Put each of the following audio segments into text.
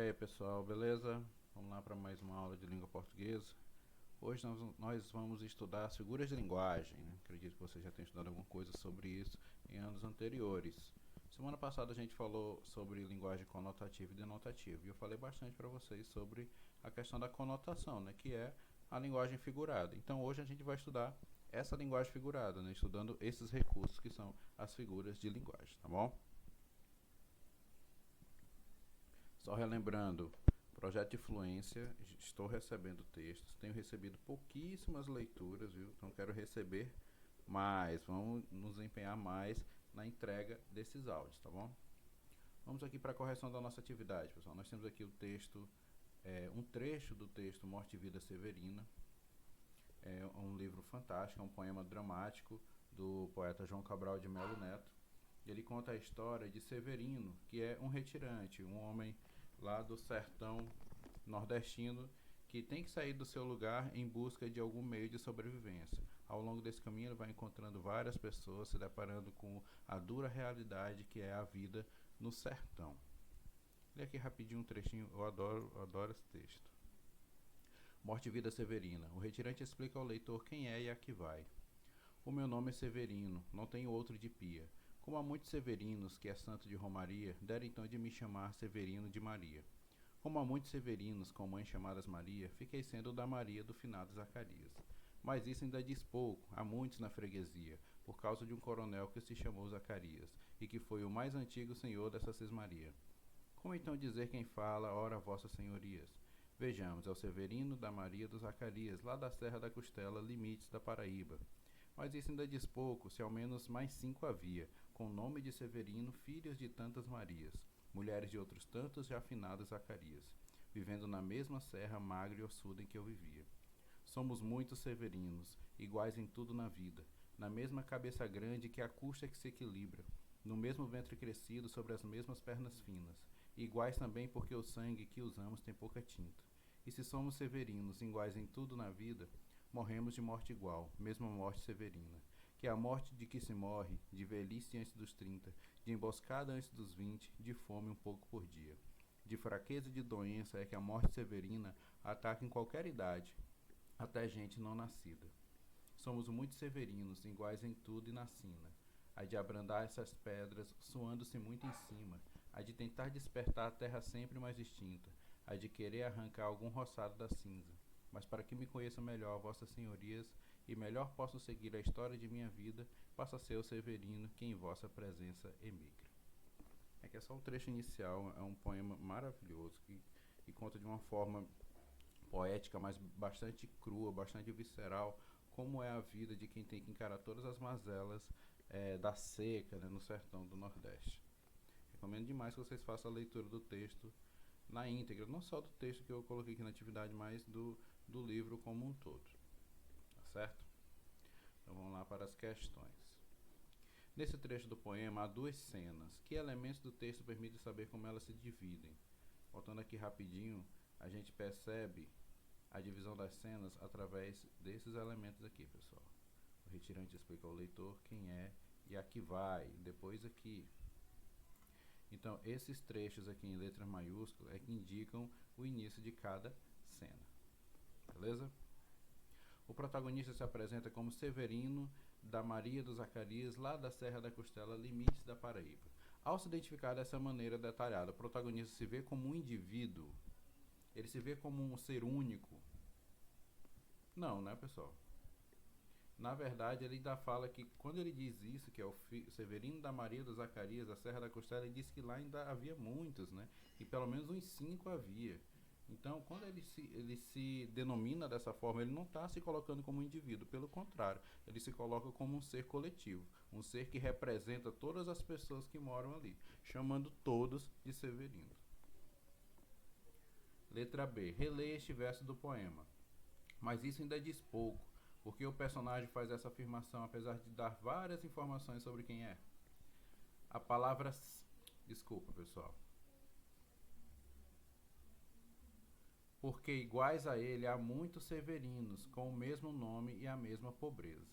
aí pessoal, beleza? Vamos lá para mais uma aula de língua portuguesa. Hoje nós vamos estudar as figuras de linguagem, né? Acredito que você já tenha estudado alguma coisa sobre isso em anos anteriores. Semana passada a gente falou sobre linguagem conotativa e denotativa e eu falei bastante para vocês sobre a questão da conotação, né? Que é a linguagem figurada. Então hoje a gente vai estudar essa linguagem figurada, né? Estudando esses recursos que são as figuras de linguagem, tá bom? Só relembrando, projeto de fluência, estou recebendo textos, tenho recebido pouquíssimas leituras, viu? Então quero receber mais, vamos nos empenhar mais na entrega desses áudios, tá bom? Vamos aqui para a correção da nossa atividade, pessoal. Nós temos aqui o texto, um trecho do texto Morte e Vida Severina. É um livro fantástico, é um poema dramático do poeta João Cabral de Melo Neto. Ele conta a história de Severino, que é um retirante, um homem lá do sertão nordestino que tem que sair do seu lugar em busca de algum meio de sobrevivência. Ao longo desse caminho ele vai encontrando várias pessoas, se deparando com a dura realidade que é a vida no sertão. Lê aqui rapidinho um trechinho, eu adoro esse texto. Morte e Vida Severina. O retirante explica ao leitor quem é e a que vai. O meu nome é Severino, não tenho outro de pia. Como há muitos Severinos, que é santo de Romaria, deram então de me chamar Severino de Maria. Como há muitos Severinos com mães chamadas Maria, fiquei sendo o da Maria do finado Zacarias. Mas isso ainda diz pouco, há muitos na freguesia, por causa de um coronel que se chamou Zacarias, e que foi o mais antigo senhor dessa Cismaria. Como então dizer quem fala, ora vossas senhorias? Vejamos, é o Severino da Maria do Zacarias, lá da Serra da Costela, limites da Paraíba. Mas isso ainda diz pouco, se ao menos mais 5 havia, com o nome de Severino, filhos de tantas Marias, mulheres de outros tantos já afinados Zacarias, vivendo na mesma serra magra e ossuda em que eu vivia. Somos muitos Severinos, iguais em tudo na vida, na mesma cabeça grande que a custa que se equilibra, no mesmo ventre crescido sobre as mesmas pernas finas, e iguais também porque o sangue que usamos tem pouca tinta. E se somos severinos, iguais em tudo na vida, morremos de morte igual, mesma morte severina, que é a morte de que se morre, de velhice antes dos 30, de emboscada antes dos 20, de fome um pouco por dia. De fraqueza e de doença é que a morte severina ataca em qualquer idade, até gente não nascida. Somos muito severinos, iguais em tudo e na sina. Há de abrandar essas pedras, suando-se muito em cima. Há de tentar despertar a terra sempre mais extinta. Há de querer arrancar algum roçado da cinza. Mas para que me conheçam melhor vossas senhorias e melhor possam seguir a história de minha vida, passa a ser o Severino que em vossa presença emigra. É que é só o trecho inicial, é um poema maravilhoso que conta de uma forma poética, mas bastante crua, bastante visceral, como é a vida de quem tem que encarar todas as mazelas da seca, né, no sertão do Nordeste. Recomendo demais que vocês façam a leitura do texto na íntegra, não só do texto que eu coloquei aqui na atividade, mas do livro como um todo. Tá certo? Então vamos lá para as questões. Nesse trecho do poema há duas cenas. Que elementos do texto permitem saber como elas se dividem? Voltando aqui rapidinho, a gente percebe a divisão das cenas através desses elementos aqui, pessoal. O retirante explica ao leitor quem é e a que vai, depois aqui. Então, esses trechos aqui em letras maiúsculas é que indicam o início de cada cena. Beleza? O protagonista se apresenta como Severino da Maria dos Zacarias, lá da Serra da Costela, limites da Paraíba. Ao se identificar dessa maneira detalhada, o protagonista se vê como um indivíduo, ele se vê como um ser único. Não, né, pessoal? Na verdade, ele ainda fala que quando ele diz isso, que é o Severino da Maria dos Zacarias, da Serra da Costela, ele diz que lá ainda havia muitos, né? E pelo menos uns 5 havia. Então, quando ele se denomina dessa forma, ele não está se colocando como um indivíduo, pelo contrário, ele se coloca como um ser coletivo, um ser que representa todas as pessoas que moram ali, chamando todos de Severinos. Letra B. Releia este verso do poema. Mas isso ainda diz pouco, porque o personagem faz essa afirmação apesar de dar várias informações sobre quem é. A palavra... Desculpa, pessoal. Porque iguais a ele há muitos severinos, com o mesmo nome e a mesma pobreza.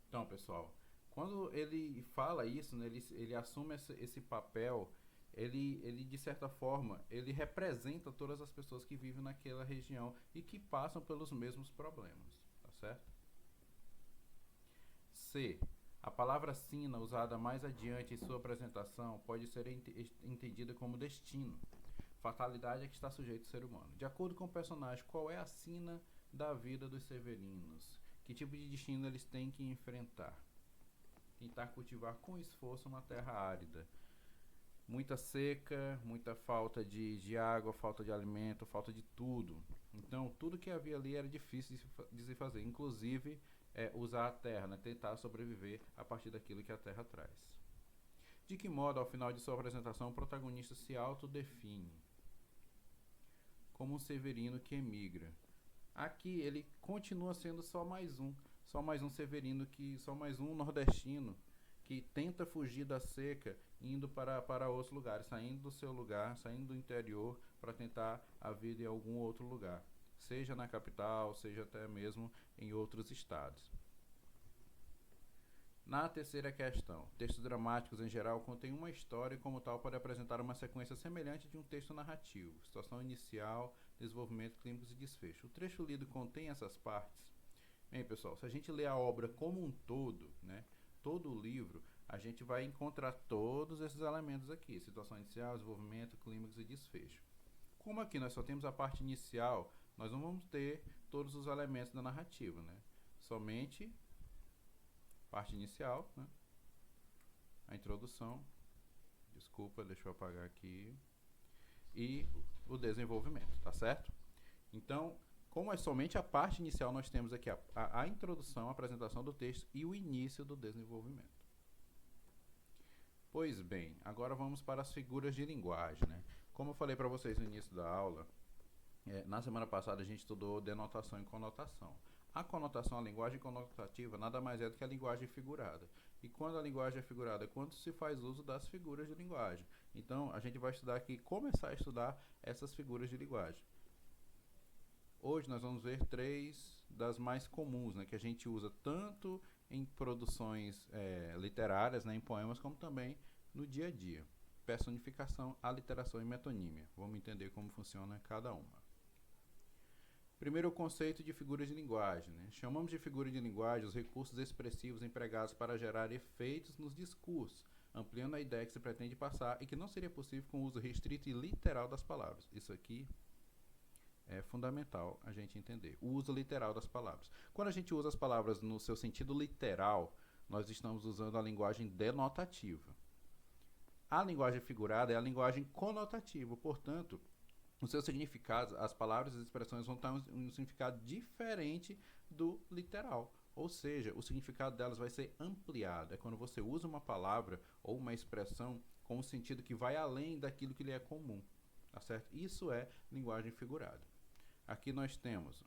Então, pessoal, quando ele fala isso, né, ele assume esse papel ele de certa forma, ele representa todas as pessoas que vivem naquela região e que passam pelos mesmos problemas, tá certo? C. A palavra sina, usada mais adiante em sua apresentação, pode ser entendida como destino. Fatalidade é que está sujeito ao ser humano. De acordo com o personagem, qual é a sina da vida dos severinos? Que tipo de destino eles têm que enfrentar? Tentar cultivar com esforço uma terra árida. Muita seca, muita falta de água, falta de alimento, falta de tudo. Então, tudo que havia ali era difícil de se fazer, inclusive usar a terra, né? Tentar sobreviver a partir daquilo que a terra traz. De que modo, ao final de sua apresentação, o protagonista se autodefine como um severino que emigra? Aqui ele continua sendo só mais um severino, só mais um nordestino que tenta fugir da seca, indo para outros lugares, saindo do seu lugar, saindo do interior para tentar a vida em algum outro lugar, seja na capital, seja até mesmo em outros estados. Na terceira questão, textos dramáticos em geral contêm uma história e como tal pode apresentar uma sequência semelhante de um texto narrativo, situação inicial, desenvolvimento, clímax e desfecho. O trecho lido contém essas partes? Bem, pessoal, se a gente ler a obra como um todo, né, todo o livro, a gente vai encontrar todos esses elementos aqui, situação inicial, desenvolvimento, clímax e desfecho. Como aqui nós só temos a parte inicial, nós não vamos ter todos os elementos da narrativa, né? Somente parte inicial, né? A introdução, desculpa, deixa eu apagar aqui, e o desenvolvimento, tá certo? Então, como é somente a parte inicial, nós temos aqui a introdução, a apresentação do texto e o início do desenvolvimento. Pois bem, agora vamos para as figuras de linguagem, né? Como eu falei para vocês no início da aula, na semana passada a gente estudou denotação e conotação. A conotação, a linguagem conotativa, nada mais é do que a linguagem figurada. E quando a linguagem é figurada? Quando se faz uso das figuras de linguagem. Então, a gente vai estudar aqui, começar a estudar essas figuras de linguagem. Hoje nós vamos ver 3 das mais comuns, né, que a gente usa tanto em produções literárias, né, em poemas, como também no dia a dia. Personificação, aliteração e metonímia. Vamos entender como funciona cada uma. Primeiro, o conceito de figuras de linguagem, né? Chamamos de figura de linguagem os recursos expressivos empregados para gerar efeitos nos discursos, ampliando a ideia que se pretende passar e que não seria possível com o uso restrito e literal das palavras. Isso aqui é fundamental a gente entender. O uso literal das palavras. Quando a gente usa as palavras no seu sentido literal, nós estamos usando a linguagem denotativa. A linguagem figurada é a linguagem conotativa, portanto, o seu significado, as palavras e as expressões vão estar um significado diferente do literal. Ou seja, o significado delas vai ser ampliado. É quando você usa uma palavra ou uma expressão com um sentido que vai além daquilo que lhe é comum. Tá certo? Isso é linguagem figurada. Aqui nós temos,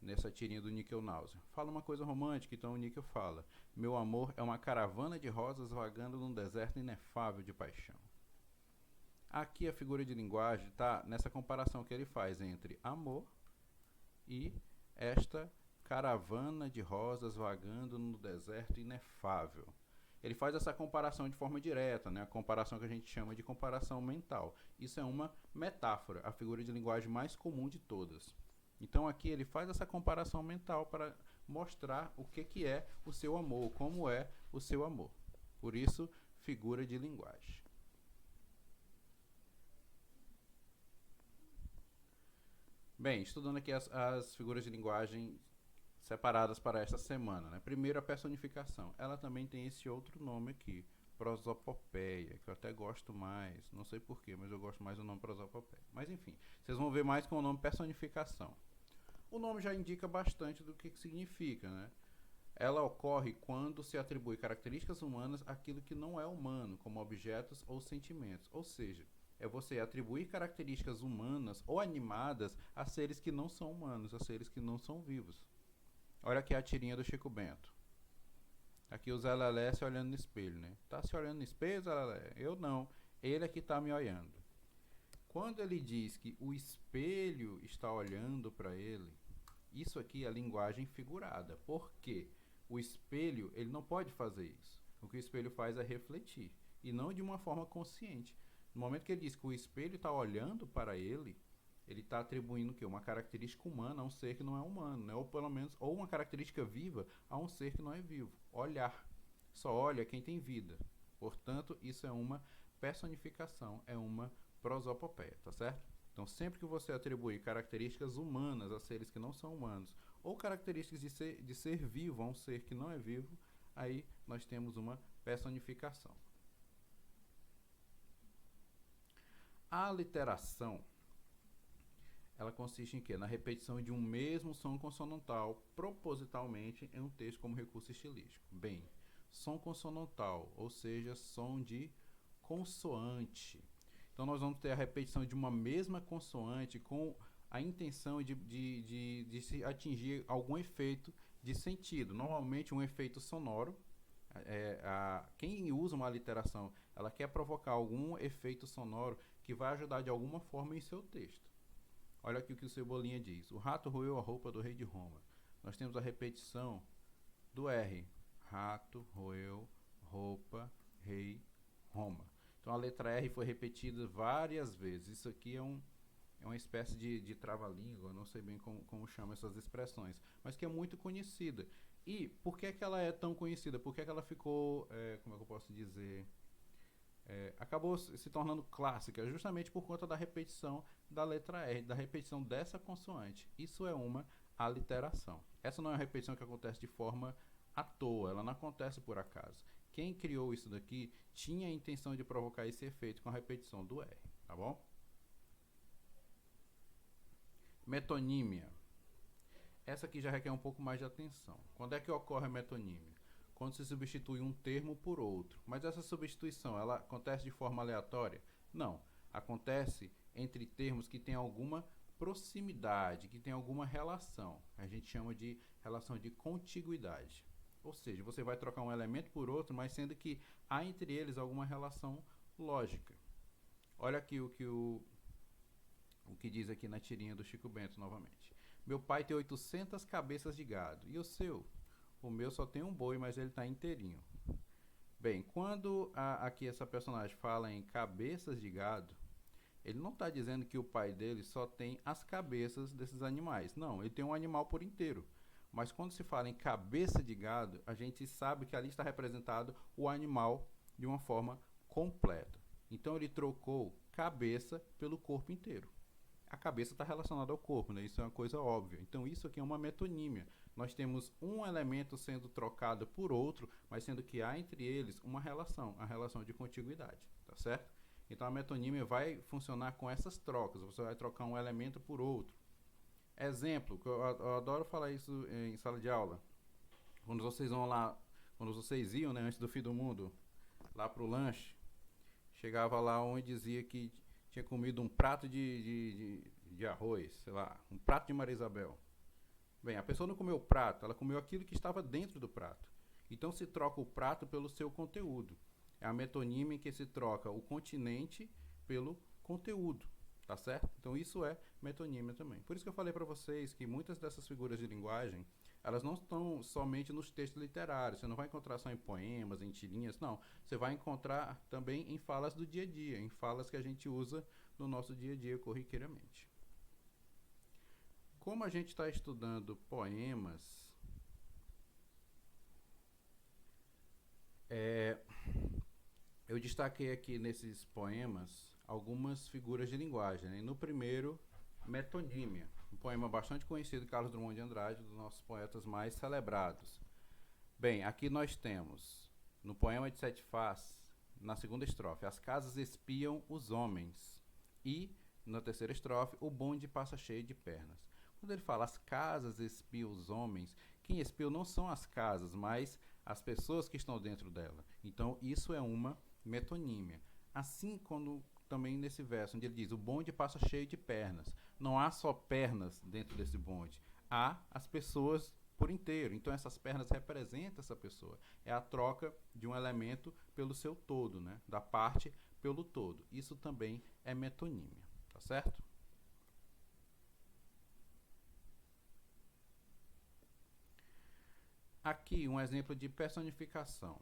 nessa tirinha do Níquel Náusea, fala uma coisa romântica, então o Níquel fala: meu amor é uma caravana de rosas vagando num deserto inefável de paixão. Aqui a figura de linguagem está nessa comparação que ele faz entre amor e esta caravana de rosas vagando no deserto inefável. Ele faz essa comparação de forma direta, né? A comparação que a gente chama de comparação mental. Isso é uma metáfora, a figura de linguagem mais comum de todas. Então aqui ele faz essa comparação mental para mostrar o que é o seu amor, como é o seu amor. Por isso, figura de linguagem. Bem, estudando aqui as figuras de linguagem separadas para esta semana, né? Primeiro, a personificação. Ela também tem esse outro nome aqui, prosopopeia, que eu até gosto mais. Não sei porquê, mas eu gosto mais do nome prosopopeia. Mas enfim, vocês vão ver mais com o nome personificação. O nome já indica bastante do que significa, né? Ela ocorre quando se atribui características humanas àquilo que não é humano, como objetos ou sentimentos. Ou seja, é você atribuir características humanas ou animadas a seres que não são humanos, a seres que não são vivos. Olha aqui a tirinha do Chico Bento. Aqui o Zé Lelé se olhando no espelho, né? Tá se olhando no espelho, Zé Lelé? Eu não. Ele é que tá me olhando. Quando ele diz que o espelho está olhando para ele, isso aqui é linguagem figurada. Por quê? O espelho, ele não pode fazer isso. O que o espelho faz é refletir. E não de uma forma consciente. No momento que ele diz que o espelho está olhando para ele, ele está atribuindo o quê? Uma característica humana a um ser que não é humano, né? Ou pelo menos, ou uma característica viva a um ser que não é vivo. Olhar. Só olha quem tem vida. Portanto, isso é uma personificação, é uma prosopopeia, tá certo? Então, sempre que você atribuir características humanas a seres que não são humanos, ou características de ser vivo a um ser que não é vivo, aí nós temos uma personificação. A aliteração, ela consiste em quê? Na repetição de um mesmo som consonantal propositalmente em um texto como recurso estilístico. Bem, som consonantal, ou seja, som de consoante. Então nós vamos ter a repetição de uma mesma consoante com a intenção de se atingir algum efeito de sentido. Normalmente um efeito sonoro. Quem usa uma aliteração, ela quer provocar algum efeito sonoro que vai ajudar de alguma forma em seu texto. Olha aqui o que o Cebolinha diz. O rato roeu a roupa do rei de Roma. Nós temos a repetição do R. Rato roeu roupa, rei, Roma. Então a letra R foi repetida várias vezes. Isso aqui é uma espécie de trava-língua, não sei bem como chama essas expressões, mas que é muito conhecida. E por que ela é tão conhecida? Por que ela ficou, como é que eu posso dizer, acabou se tornando clássica? Justamente por conta da repetição da letra R, da repetição dessa consoante. Isso é uma aliteração. Essa não é uma repetição que acontece de forma à toa, ela não acontece por acaso. Quem criou isso daqui tinha a intenção de provocar esse efeito com a repetição do R, tá bom? Metonímia. Essa aqui já requer um pouco mais de atenção. Quando é que ocorre a metonímia? Quando se substitui um termo por outro. Mas essa substituição, ela acontece de forma aleatória? Não. Acontece entre termos que têm alguma proximidade, que têm alguma relação. A gente chama de relação de contiguidade. Ou seja, você vai trocar um elemento por outro, mas sendo que há entre eles alguma relação lógica. Olha aqui o que diz aqui na tirinha do Chico Bento novamente. Meu pai tem 800 cabeças de gado. E o seu? O meu só tem um boi, mas ele está inteirinho. Bem, quando aqui essa personagem fala em cabeças de gado, ele não está dizendo que o pai dele só tem as cabeças desses animais. Não, ele tem um animal por inteiro. Mas quando se fala em cabeça de gado, a gente sabe que ali está representado o animal de uma forma completa. Então ele trocou cabeça pelo corpo inteiro. A cabeça está relacionada ao corpo, né? Isso é uma coisa óbvia. Então isso aqui é uma metonímia. Nós temos um elemento sendo trocado por outro, mas sendo que há entre eles uma relação, a relação de contiguidade, tá certo? Então a metonímia vai funcionar com essas trocas. Você vai trocar um elemento por outro. Exemplo, eu adoro falar isso em sala de aula. Quando vocês vão lá, quando vocês iam, né, antes do fim do mundo, lá pro lanche, chegava lá um e dizia que tinha comido um prato de arroz, sei lá, um prato de Maria Isabel. Bem, a pessoa não comeu o prato, ela comeu aquilo que estava dentro do prato. Então se troca o prato pelo seu conteúdo. É a metonímia em que se troca o continente pelo conteúdo, tá certo? Então isso é metonímia também. Por isso que eu falei para vocês que muitas dessas figuras de linguagem, elas não estão somente nos textos literários. Você não vai encontrar só em poemas, em tirinhas, não. Você vai encontrar também em falas do dia a dia, em falas que a gente usa no nosso dia a dia corriqueiramente. Como a gente está estudando poemas, eu destaquei aqui nesses poemas algumas figuras de linguagem, né? No primeiro, metonímia, um poema bastante conhecido de Carlos Drummond de Andrade, um dos nossos poetas mais celebrados. Bem, aqui nós temos, no poema de Sete Faces, na segunda estrofe, as casas espiam os homens. E, na terceira estrofe, o bonde passa cheio de pernas. Quando ele fala as casas espiam os homens, quem espia não são as casas, mas as pessoas que estão dentro dela. Então, isso é uma metonímia. Assim, quando também nesse verso, onde ele diz, o bonde passa cheio de pernas. Não há só pernas dentro desse bonde. Há as pessoas por inteiro. Então, essas pernas representam essa pessoa. É a troca de um elemento pelo seu todo, né? Da parte pelo todo. Isso também é metonímia. Tá certo? Aqui um exemplo de personificação.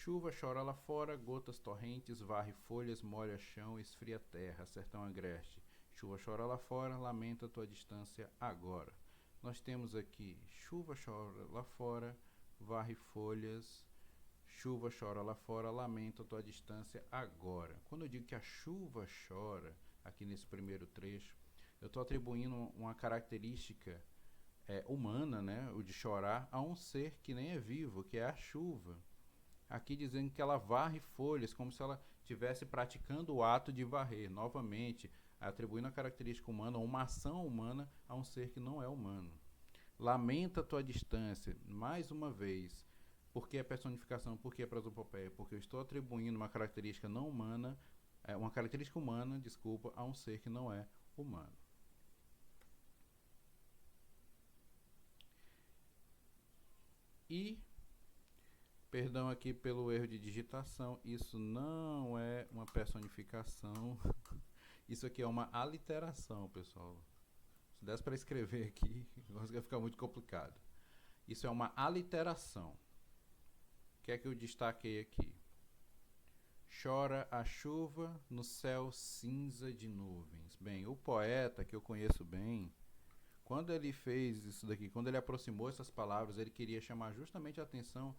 Chuva chora lá fora, gotas torrentes, varre folhas, molha chão, esfria terra, sertão agreste. Chuva chora lá fora, lamenta tua distância agora. Nós temos aqui, chuva chora lá fora, varre folhas, chuva chora lá fora, lamenta tua distância agora. Quando eu digo que a chuva chora, aqui nesse primeiro trecho, eu estou atribuindo uma característica humana, né, o de chorar, a um ser que nem é vivo, que é a chuva. Aqui dizendo que ela varre folhas, como se ela estivesse praticando o ato de varrer, novamente, atribuindo a característica humana, uma ação humana, a um ser que não é humano. Lamenta a tua distância, mais uma vez. Por que a personificação? Por que a prosopopeia? Porque eu estou atribuindo uma característica não humana, uma característica humana, desculpa, a um ser que não é humano. E, perdão aqui pelo erro de digitação, isso não é uma personificação, isso aqui é uma aliteração, pessoal. Se desse para escrever aqui, vai ficar muito complicado. Isso é uma aliteração. O que é que eu destaquei aqui? Chora a chuva no céu cinza de nuvens. Bem, o poeta, que eu conheço bem, quando ele fez isso daqui, quando ele aproximou essas palavras, ele queria chamar justamente a atenção,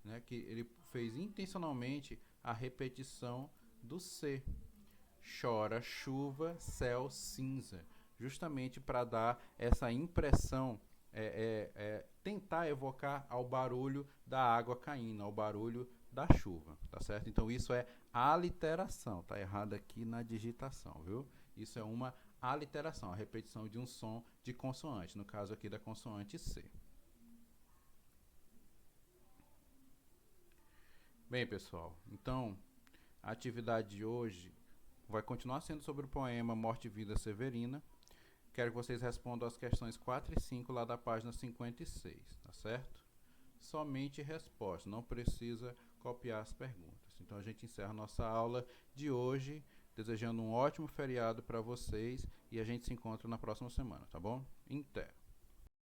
né, que ele fez intencionalmente a repetição do C. Chora chuva, céu cinza, justamente para dar essa impressão, tentar evocar ao barulho da água caindo, ao barulho da chuva, tá certo? Então isso é aliteração, tá errado aqui na digitação, viu? Isso é uma aliteração, a repetição de um som de consoante, no caso aqui da consoante C. Bem, pessoal, então a atividade de hoje vai continuar sendo sobre o poema Morte e Vida Severina. Quero que vocês respondam as questões 4 e 5 lá da página 56, tá certo? Somente resposta, não precisa copiar as perguntas. Então a gente encerra nossa aula de hoje, desejando um ótimo feriado para vocês e a gente se encontra na próxima semana, tá bom? Até!